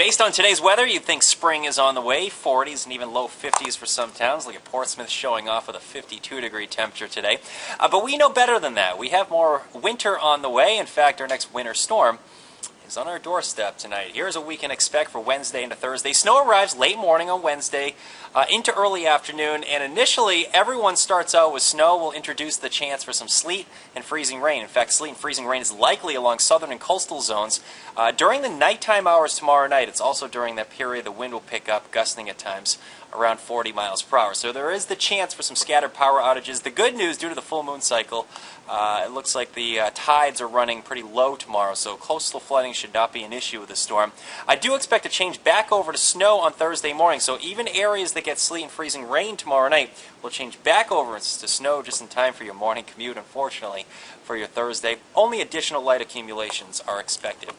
Based on today's weather, you'd think spring is on the way. 40s and even low 50s for some towns. Look at Portsmouth showing off with a 52-degree temperature today. But we know better than that. We have more winter on the way. In fact, our next winter storm is on our doorstep tonight. Here's what we can expect for Wednesday into Thursday. Snow arrives late morning on Wednesday into early afternoon, and initially everyone starts out with snow. We'll introduce the chance for some sleet and freezing rain. In fact, sleet and freezing rain is likely along southern and coastal zones. During the nighttime hours tomorrow night, it's also during that period the wind will pick up, gusting at times around 40 miles per hour. So there is the chance for some scattered power outages. The good news, due to the full moon cycle, it looks like the tides are running pretty low tomorrow, so coastal flooding should not be an issue with the storm. I do expect to change back over to snow on Thursday morning, so even areas that get sleet and freezing rain tomorrow night will change back over to snow just in time for your morning commute, unfortunately, for your Thursday. Only additional light accumulations are expected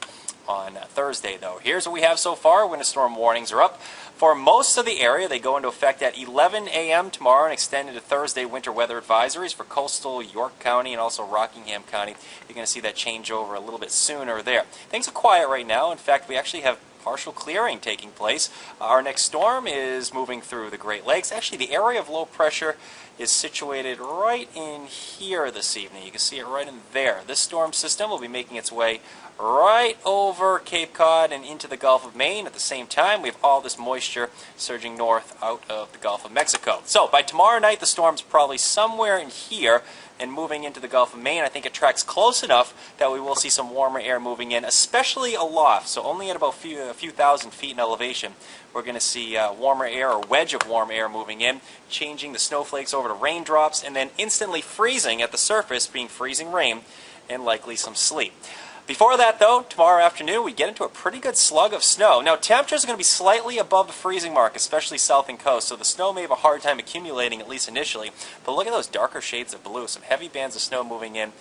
on Thursday, though. Here's what we have so far. Winter storm warnings are up for most of the area. They go into effect at 11 a.m. tomorrow and extend into Thursday. Winter weather advisories for coastal York County and also Rockingham County. You're going to see that change over a little bit sooner there. Things are quiet right now. In fact, we actually have partial clearing taking place. Our next storm is moving through the Great Lakes. Actually, the area of low pressure is situated right in here this evening. You can see it right in there. This storm system will be making its way right over Cape Cod and into the Gulf of Maine. At the same time, we have all this moisture surging north out of the Gulf of Mexico. So by tomorrow night, the storm's probably somewhere in here and moving into the Gulf of Maine. I think it tracks close enough that we will see some warmer air moving in, especially aloft. So only at about a few thousand feet in elevation, we're going to see warmer air, or wedge of warm air moving in, changing the snowflakes over to raindrops, and then instantly freezing at the surface, being freezing rain and likely some sleet. Before that, though, tomorrow afternoon, we get into a pretty good slug of snow. Now, temperatures are going to be slightly above the freezing mark, especially south and coast, so the snow may have a hard time accumulating, at least initially. But look at those darker shades of blue, some heavy bands of snow moving in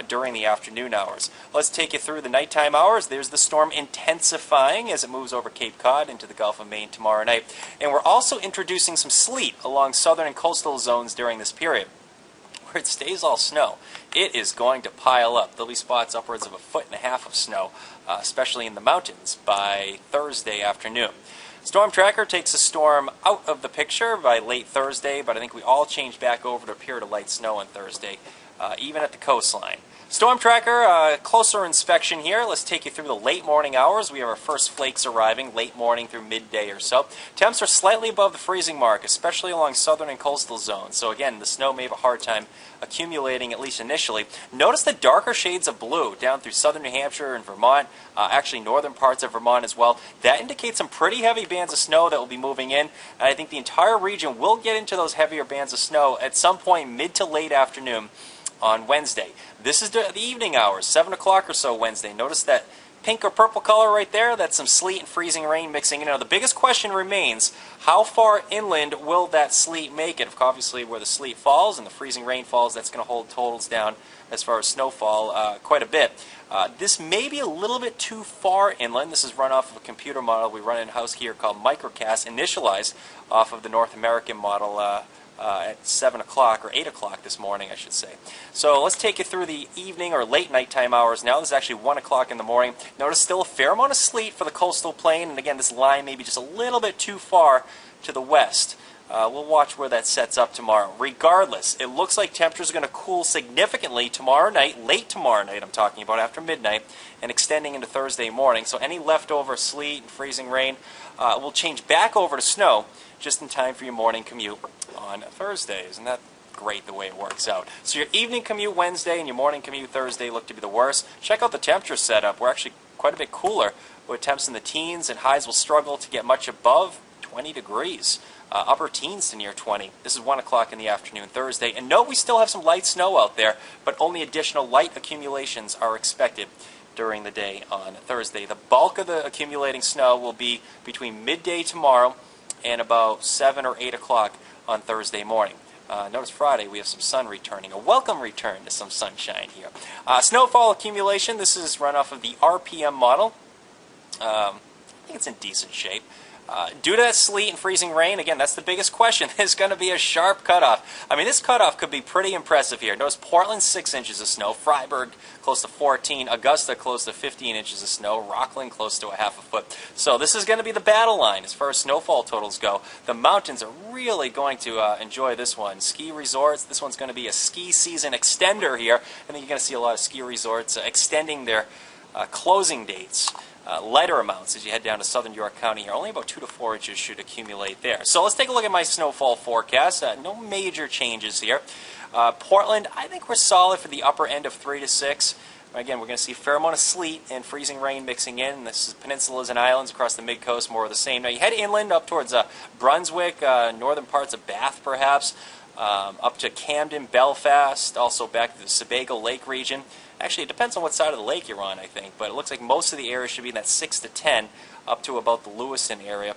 during the afternoon hours. Let's take you through the nighttime hours. There's the storm intensifying as it moves over Cape Cod into the Gulf of Maine tomorrow night. And we're also introducing some sleet along southern and coastal zones during this period. Where it stays all snow, it is going to pile up. There'll be spots upwards of 1.5 feet of snow, especially in the mountains, by Thursday afternoon. Storm Tracker takes the storm out of the picture by late Thursday, but I think we all change back over to a period of light snow on Thursday, even at the coastline. Storm Tracker, closer inspection here. Let's take you through the late morning hours. We have our first flakes arriving late morning through midday or so. Temps are slightly above the freezing mark, especially along southern and coastal zones. So again, the snow may have a hard time accumulating, at least initially. Notice the darker shades of blue down through southern New Hampshire and Vermont, actually northern parts of Vermont as well. That indicates some pretty heavy bands of snow that will be moving in. And I think the entire region will get into those heavier bands of snow at some point mid to late afternoon on Wednesday. This is the evening hours, 7 o'clock or so Wednesday. Notice that pink or purple color right there? That's some sleet and freezing rain mixing in. Now, the biggest question remains, how far inland will that sleet make it? Obviously, where the sleet falls and the freezing rain falls, that's going to hold totals down as far as snowfall quite a bit. This may be a little bit too far inland. This is run off of a computer model we run in-house here called Microcast, initialized off of the North American model at 7 o'clock, or 8 o'clock this morning, I should say. So let's take you through the evening or late nighttime hours now. This is actually 1 o'clock in the morning. Notice still a fair amount of sleet for the coastal plain, and again, this line may be just a little bit too far to the west. We'll watch where that sets up tomorrow. Regardless, it looks like temperatures are going to cool significantly tomorrow night, late tomorrow night I'm talking about, after midnight, and extending into Thursday morning. So any leftover sleet and freezing rain will change back over to snow just in time for your morning commute on Thursday. Isn't that great the way it works out? So your evening commute Wednesday and your morning commute Thursday look to be the worst. Check out the temperature setup. We're actually quite a bit cooler with temps in the teens, and highs will struggle to get much above 20 degrees. Upper teens to near 20. This is 1 o'clock in the afternoon Thursday. And note we still have some light snow out there, but only additional light accumulations are expected during the day on Thursday. The bulk of the accumulating snow will be between midday tomorrow and about 7 or 8 o'clock on Thursday morning. Notice Friday we have some sun returning, a welcome return to some sunshine here. Snowfall accumulation, this is run off of the RPM model. I think it's in decent shape. Due to that sleet and freezing rain, again, that's the biggest question. There's going to be a sharp cutoff. I mean, this cutoff could be pretty impressive here. Notice Portland, 6 inches of snow. Freiburg, close to 14. Augusta, close to 15 inches of snow. Rockland, close to a half a foot. So this is going to be the battle line as far as snowfall totals go. The mountains are really going to enjoy this one. Ski resorts, this one's going to be a ski season extender here. I think you're going to see a lot of ski resorts extending their closing dates. Lighter amounts as you head down to southern York County here. Only about 2 to 4 inches should accumulate there. So let's take a look at my snowfall forecast. No major changes here. Portland, I think we're solid for the upper end of 3 to 6. Again, we're going to see a fair amount of sleet and freezing rain mixing in. This is peninsulas and islands across the mid-coast, more of the same. Now you head inland up towards Brunswick, northern parts of Bath perhaps, up to Camden, Belfast, also back to the Sebago Lake region. Actually, it depends on what side of the lake you're on, I think, but it looks like most of the area should be in that 6 to 10 up to about the Lewiston area.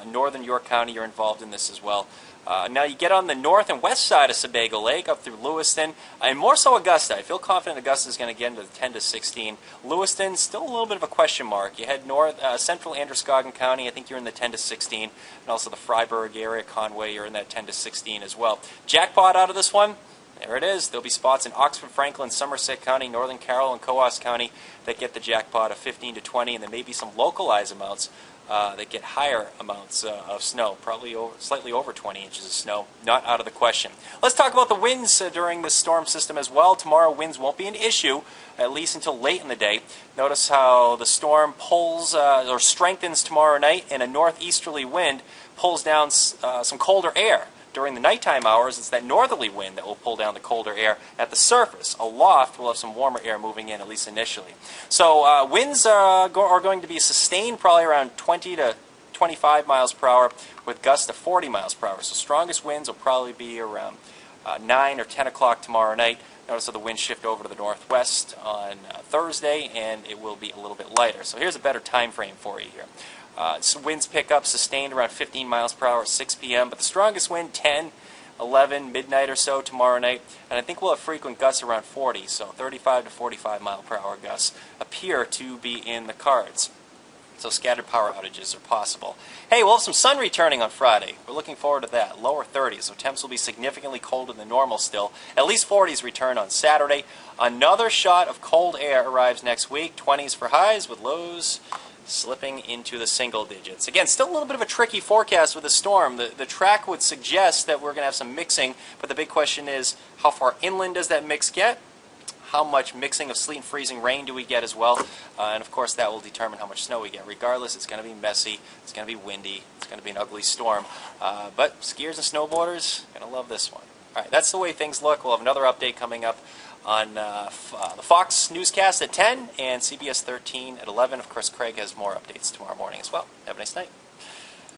Northern York County, you're involved in this as well. Now you get on the north and west side of Sebago Lake up through Lewiston, and more so Augusta. I feel confident Augusta is going to get into the 10 to 16. Lewiston, still a little bit of a question mark. You head north, central Androscoggin County, I think you're in the 10 to 16, and also the Freiburg area, Conway, you're in that 10 to 16 as well. Jackpot out of this one? There it is. There'll be spots in Oxford, Franklin, Somerset County, Northern Carroll, and Coos County that get the jackpot of 15 to 20, and there may be some localized amounts that get higher amounts of snow, probably slightly over 20 inches of snow. Not out of the question. Let's talk about the winds during this storm system as well. Tomorrow, winds won't be an issue, at least until late in the day. Notice how the storm pulls or strengthens tomorrow night, and a northeasterly wind pulls down some colder air. During the nighttime hours, it's that northerly wind that will pull down the colder air at the surface. Aloft, we'll have some warmer air moving in, at least initially. So winds are going to be sustained probably around 20 to 25 miles per hour with gusts to 40 miles per hour. So strongest winds will probably be around 9 or 10 o'clock tomorrow night. Notice how the winds shift over to the northwest on Thursday, and it will be a little bit lighter. So here's a better time frame for you here. So winds pick up, sustained around 15 miles per hour at 6 p.m., but the strongest wind, 10, 11, midnight or so tomorrow night, and I think we'll have frequent gusts around 40, so 35 to 45 mile per hour gusts appear to be in the cards. So scattered power outages are possible. Hey, we'll have some sun returning on Friday. We're looking forward to that. Lower 30s, so temps will be significantly colder than normal still. At least 40s return on Saturday. Another shot of cold air arrives next week. 20s for highs with lows slipping into the single digits. Again, still a little bit of a tricky forecast with the storm. The track would suggest that we're going to have some mixing, but the big question is, how far inland does that mix get? How much mixing of sleet and freezing rain do we get as well? And of course, that will determine how much snow we get. Regardless, it's going to be messy, it's going to be windy, it's going to be an ugly storm. But skiers and snowboarders are going to love this one. All right, that's the way things look. We'll have another update coming up on the Fox newscast at 10 and CBS 13 at 11. Of course, Craig has more updates tomorrow morning as well. Have a nice night.